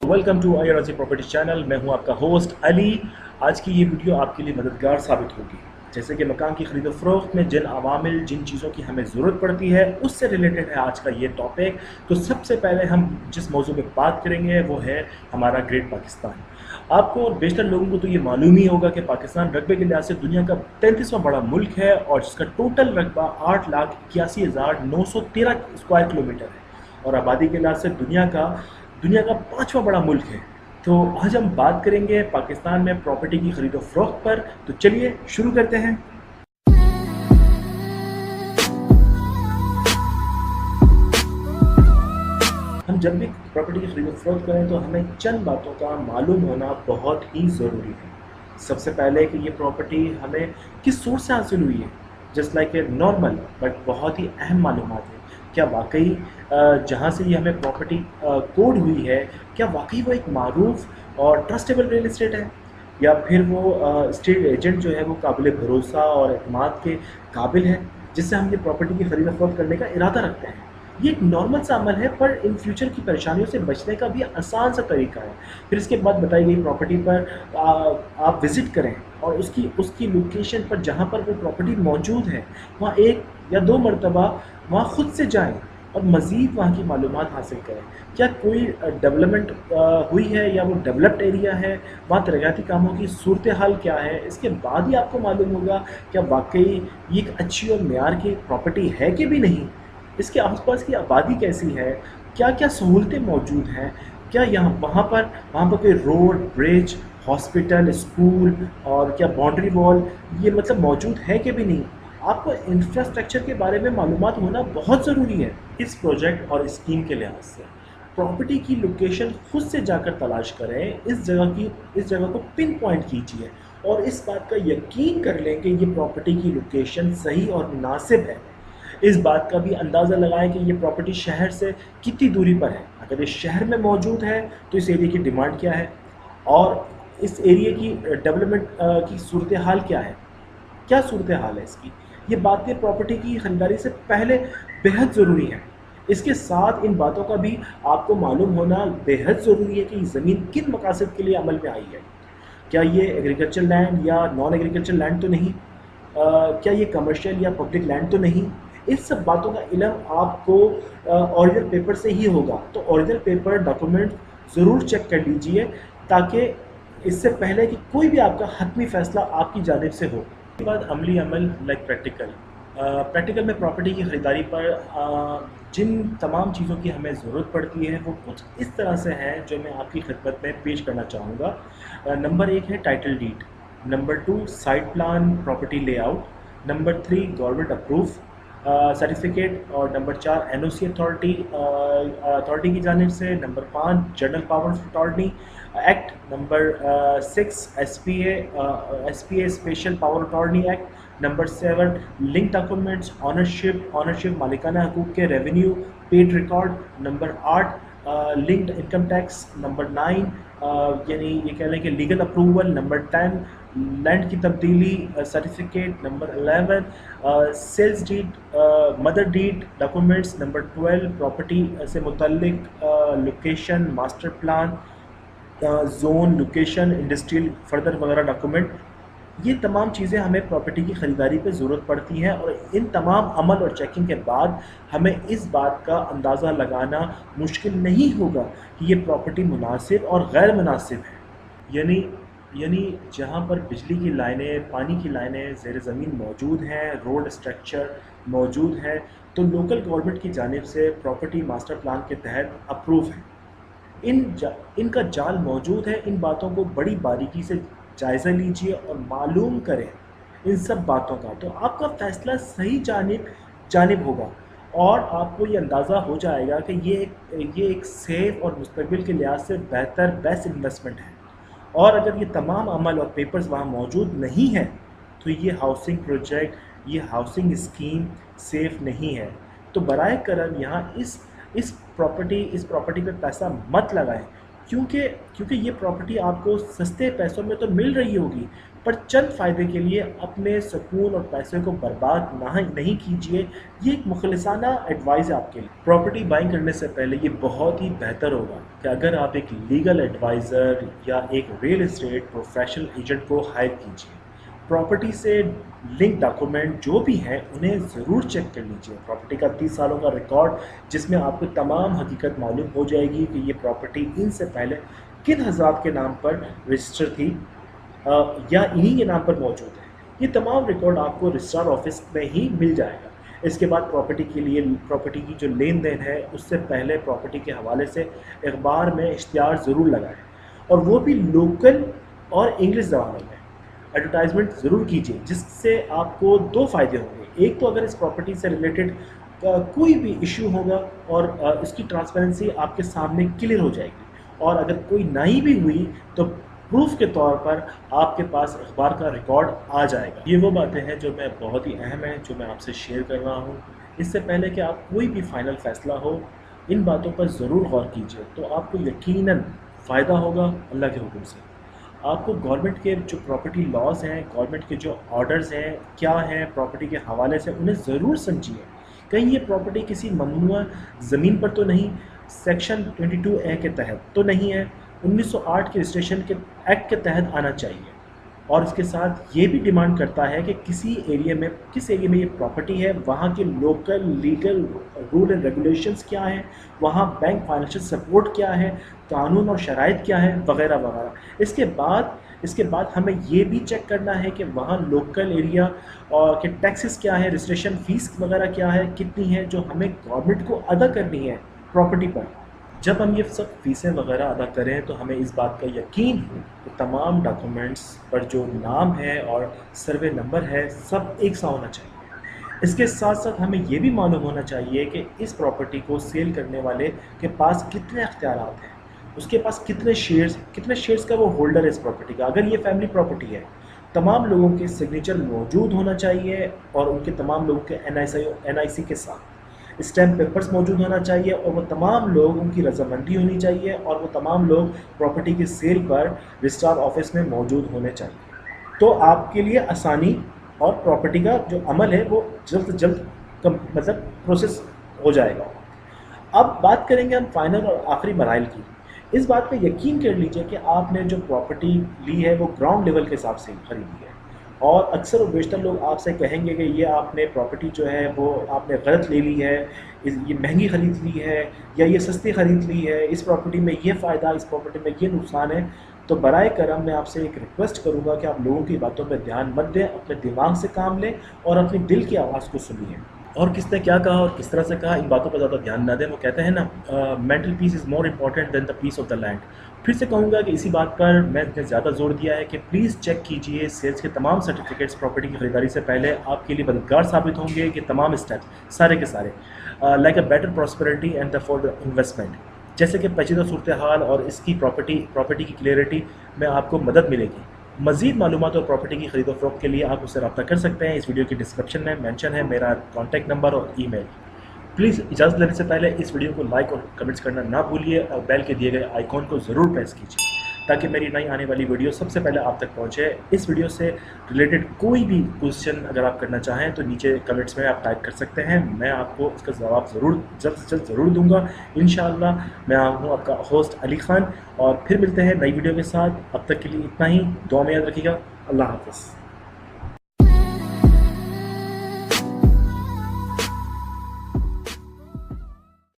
Welcome to आई राजी property channel. मैं हूं आपका होस्ट अली। आज की ये वीडियो आपके लिए मददगार साबित होगी। जैसे कि मकान की खरीदो फरोख्त में जिन अवामिल जिन चीज़ों की हमें ज़रूरत पड़ती है उससे रिलेटेड है आज का ये टॉपिक। तो सबसे पहले हम जिस मौजू में बात करेंगे वो है हमारा ग्रेट पाकिस्तान। आपको और बेशतर लोगों को तो ये मालूम ही होगा कि पाकिस्तान रकबे के लिहाज से दुनिया का 33वां बड़ा मुल्क है और जिसका टोटल रकबा 8,81,913 स्क्वायर किलोमीटर है और आबादी के लिहाज से दुनिया का 5वां बड़ा मुल्क है। तो आज हम बात करेंगे पाकिस्तान में प्रॉपर्टी की खरीदो फरोख्त पर। तो चलिए शुरू करते हैं। हम जब भी प्रॉपर्टी की खरीदो फरोख्त करें तो हमें चंद बातों का मालूम होना बहुत ही ज़रूरी है। सबसे पहले कि ये प्रॉपर्टी हमें किस सोर्स से हासिल हुई है, just like a normal but बहुत ही अहम मालूमात है। क्या वाकई जहाँ से ये हमें प्रॉपर्टी कोड हुई है, क्या वाकई वो एक मारूफ और ट्रस्टेबल रियल इस्टेट है, या फिर वो स्टेट एजेंट जो है वो काबिल भरोसा और एतमाद के काबिल है जिससे हम ये प्रॉपर्टी की खरीद फरोख्त करने का इरादा रखते हैं। ये एक नॉर्मल सा अमल है पर इन फ्यूचर की परेशानियों से बचने का भी आसान सा तरीका है। फिर इसके बाद बताई गई प्रॉपर्टी पर आप विज़िट करें और उसकी उसकी लोकेशन पर जहाँ पर वो प्रॉपर्टी मौजूद है वहाँ एक या दो मरतबा वहाँ ख़ुद से जाएं और मज़ीद वहाँ की मालूमात हासिल करें। क्या कोई डेवलपमेंट हुई है या वो डेवलप्ड एरिया है, वहाँ तरक्याती कामों की सूरत हाल क्या है, इसके बाद ही आपको मालूम होगा क्या वाकई ये एक अच्छी और मेयार की प्रॉपर्टी है कि भी नहीं। इसके आसपास की आबादी कैसी है, क्या क्या सहूलतें मौजूद हैं, क्या वहाँ पर कोई रोड, ब्रिज, हॉस्पिटल, स्कूल और क्या बाउंड्री वॉल ये मतलब मौजूद है कि भी नहीं। आपको इंफ्रास्ट्रक्चर के बारे में मालूमात होना बहुत ज़रूरी है। इस प्रोजेक्ट और स्कीम के लिहाज से प्रॉपर्टी की लोकेशन खुद से जाकर तलाश करें। इस जगह को पिन पॉइंट कीजिए और इस बात का यकीन कर लें कि ये प्रॉपर्टी की लोकेशन सही और मुनासिब है। इस बात का भी अंदाज़ा लगाएं कि ये प्रॉपर्टी शहर से कितनी दूरी पर है। अगर ये शहर में मौजूद है तो इस एरिया की डिमांड क्या है और इस एरिया की डेवलपमेंट की सूरत हाल क्या है, क्या सूरत हाल है इसकी। ये बातें प्रॉपर्टी की ख़रीदारी से पहले बेहद ज़रूरी हैं। इसके साथ इन बातों का भी आपको मालूम होना बेहद ज़रूरी है कि ज़मीन किन मकासद के लिए अमल में आई है। क्या ये एग्रीकल्चर लैंड या नॉन एग्रीकल्चर लैंड तो नहीं, क्या ये कमर्शियल या पब्लिक लैंड तो नहीं। इन सब बातों का इल्म आपको ओरिजिनल पेपर से ही होगा। तो ओरिजिनल पेपर डॉक्यूमेंट ज़रूर चेक कर लीजिए ताकि इससे पहले कि कोई भी आपका हतमी फ़ैसला आपकी जानिब से हो। उसके बाद अमली अमल लाइक प्रैक्टिकल में प्रॉपर्टी की ख़रीदारी पर जिन तमाम चीज़ों की हमें ज़रूरत पड़ती है वो कुछ इस तरह से हैं जो मैं आपकी खिदमत में पेश करना चाहूँगा। नंबर 1 है title deed, number 2 site plan property layout, number 3 government approve certificate और नंबर 4 एनओसी अथॉरिटी की जानिब से, number 5 general power authority act, number 6 SPA special power authority act, number 7 link documents ownership मालिकाना हकूक़ के revenue paid record, number 8 linked income tax, number 9 यानी ये कह लें कि लीगल अप्रूवल, नंबर 10 लैंड की तब्दीली certificate, number 11 sales deed mother deed documents, number 12 property से मुतल्लिक location master plan zone location industrial further वगैरह डॉक्यूमेंट। ये तमाम चीज़ें हमें प्रॉपर्टी की ख़रीदारी पे ज़रूरत पड़ती हैं और इन तमाम अमल और चेकिंग के बाद हमें इस बात का अंदाज़ा लगाना मुश्किल नहीं होगा कि ये प्रॉपर्टी मुनासिब और गैर मुनासिब है। यानी जहाँ पर बिजली की लाइनें, पानी की लाइनें ज़ेर ज़मीन मौजूद हैं, रोड स्ट्रक्चर मौजूद है, तो लोकल गवर्नमेंट की जानिब से प्रॉपर्टी मास्टर प्लान के तहत अप्रूव है। इनका जाल मौजूद है। इन बातों को बड़ी बारीकी से जायज़ा लीजिए और मालूम करें इन सब बातों का, तो आपका फ़ैसला सही जानिब होगा और आपको ये अंदाज़ा हो जाएगा कि ये एक सेफ़ और मुस्तक़बिल के लिहाज से बेस्ट इन्वेस्टमेंट है। और अगर ये तमाम अमल और पेपर्स वहाँ मौजूद नहीं हैं तो ये हाउसिंग प्रोजेक्ट, ये हाउसिंग स्कीम सेफ़ नहीं है। तो बराए करम यहाँ इस प्रॉपर्टी पे पैसा मत लगाएं, क्योंकि ये प्रॉपर्टी आपको सस्ते पैसों में तो मिल रही होगी پر چند فائدے کے لیے اپنے سکون اور پیسے کو برباد نہیں کیجیے. یہ ایک مخلصانہ ایڈوائز ہے آپ کے لیے. پراپرٹی بائنگ کرنے سے پہلے یہ بہت ہی بہتر ہوگا کہ اگر آپ ایک لیگل ایڈوائزر یا ایک ریئل اسٹیٹ پروفیشنل ایجنٹ کو ہائر کیجیے. پراپرٹی سے لنک ڈاکومنٹ جو بھی ہیں انہیں ضرور چیک کر لیجیے. پراپرٹی کا 30 سالوں کا ریکارڈ جس میں آپ کو تمام حقیقت معلوم ہو جائے گی کہ یہ پراپرٹی ان سے پہلے کن حضرات کے نام پر رجسٹر تھی یا انہی کے نام پر موجود ہے. یہ تمام ریکارڈ آپ کو رجسٹرار آفس میں ہی مل جائے گا. اس کے بعد پراپرٹی کی جو لین دین ہے اس سے پہلے پراپرٹی کے حوالے سے اخبار میں اشتہار ضرور لگائیں اور وہ بھی لوکل اور انگلش زبانوں میں. ایڈورٹائزمنٹ ضرور کیجیے جس سے آپ کو 2 فائدے ہوں گے. ایک تو اگر اس پراپرٹی سے ریلیٹڈ کوئی بھی ایشو ہوگا اور اس کی ٹرانسپیرنسی آپ کے سامنے کلیئر ہو جائے گی, اور اگر کوئی نہیں بھی ہوئی تو پروف کے طور پر آپ کے پاس اخبار کا ریکارڈ آ جائے گا. یہ وہ باتیں ہیں جو میں بہت ہی اہم ہیں جو میں آپ سے شیئر کر رہا ہوں. اس سے پہلے کہ آپ کوئی بھی فائنل فیصلہ ہو ان باتوں پر ضرور غور کیجیے, تو آپ کو یقیناً فائدہ ہوگا اللہ کے حکم سے. آپ کو گورنمنٹ کے جو پراپرٹی لاز ہیں, گورنمنٹ کے جو آرڈرز ہیں کیا ہیں پراپرٹی کے حوالے سے, انہیں ضرور سمجھیے. کہیں یہ پراپرٹی کسی ممنوع زمین پر تو نہیں, سیکشن 22A کے تحت تو نہیں ہے, 1908 کے رجسٹریشن کے ایکٹ کے تحت آنا چاہیے. اور اس کے ساتھ یہ بھی ڈیمانڈ کرتا ہے کہ کس ایریا میں یہ پراپرٹی ہے وہاں کے local legal rule and regulations کیا ہیں, وہاں بینک فائنینشیل سپورٹ کیا ہے, قانون اور شرائط کیا ہے, وغیرہ وغیرہ. اس کے بعد ہمیں یہ بھی چیک کرنا ہے کہ وہاں لوکل ایریا اور کہ ٹیکسز کیا ہے, رجسٹریشن فیس وغیرہ کیا ہے, کتنی ہے جو ہمیں گورنمنٹ کو ادا کرنی ہے پراپرٹی پر. جب ہم یہ سب فیسیں وغیرہ ادا کریں تو ہمیں اس بات کا یقین ہو کہ تمام ڈاکومنٹس پر جو نام ہے اور سروے نمبر ہے سب ایک سا ہونا چاہیے. اس کے ساتھ ساتھ ہمیں یہ بھی معلوم ہونا چاہیے کہ اس پراپرٹی کو سیل کرنے والے کے پاس کتنے اختیارات ہیں, اس کے پاس کتنے شیئرز کا وہ ہولڈر ہے اس پراپرٹی کا. اگر یہ فیملی پراپرٹی ہے تمام لوگوں کے سگنیچر موجود ہونا چاہیے اور ان کے تمام لوگوں کے NIC کے ساتھ اسٹیمپ پیپرز موجود ہونا چاہیے, اور وہ تمام لوگ ان کی رضامندی ہونی چاہیے, اور وہ تمام لوگ پراپرٹی کی سیل پر رجسٹرار آفس میں موجود ہونے چاہیے. تو آپ کے لیے آسانی اور پراپرٹی کا جو عمل ہے وہ جلد سے جلد مطلب پروسیس ہو جائے گا. اب بات کریں گے ہم فائنل اور آخری مراحل کی. اس بات پہ یقین کر لیجئے کہ آپ نے جو پراپرٹی لی ہے وہ گراؤنڈ لیول کے حساب سے خریدی ہے, اور اکثر و بیشتر لوگ آپ سے کہیں گے کہ یہ آپ نے پراپرٹی جو ہے وہ آپ نے غلط لے لی ہے, یہ مہنگی خرید لی ہے یا یہ سستی خرید لی ہے, اس پراپرٹی میں یہ فائدہ, اس پراپرٹی میں یہ نقصان ہے. تو برائے کرم میں آپ سے ایک ریکویسٹ کروں گا کہ آپ لوگوں کی باتوں پہ دھیان مت دیں, اپنے دماغ سے کام لیں اور اپنی دل کی آواز کو سنیے. اور کس نے کیا کہا اور کس طرح سے کہا ان باتوں پر زیادہ دھیان نہ دیں. وہ کہتے ہیں نا mental peace is more important than the peace of the land. پھر سے کہوں گا کہ اسی بات پر میں نے زیادہ زور دیا ہے کہ پلیز چیک کیجئے سیلز کے تمام سرٹیفکیٹس. پراپرٹی کی خریداری سے پہلے آپ کے لیے مددگار ثابت ہوں گے کہ تمام اسٹیپ سارے کے سارے like a better prosperity and the for investment, جیسے کہ پیچیدہ صورتحال اور اس کی پراپرٹی کی کلیئرٹی میں آپ کو مدد ملے گی. مزید معلومات اور پراپرٹی کی خرید و فروخت کے لیے آپ اس سے رابطہ کر سکتے ہیں. اس ویڈیو کی ڈسکرپشن میں مینشن ہے میرا کانٹیکٹ نمبر اور ای میل. پلیز اجازت لینے سے پہلے اس ویڈیو کو لائک اور کمنٹس کرنا نہ بھولیے, اور بیل کے دیے گئے آئیکن کو ضرور پریس کیجیے تاکہ میری نئی آنے والی ویڈیو سب سے پہلے آپ تک پہنچے. اس ویڈیو سے ریلیٹڈ کوئی بھی کوشچن اگر آپ کرنا چاہیں تو نیچے کمنٹس میں آپ ٹائپ کر سکتے ہیں, میں آپ کو اس کا جواب جلد سے جلد ضرور دوں گا انشاءاللہ. میں ہوں آپ کا ہوسٹ علی خان, اور پھر ملتے ہیں نئی ویڈیو کے ساتھ. اب تک کے لیے اتنا ہی, دعا میں یاد رکھیے گا. اللہ حافظ.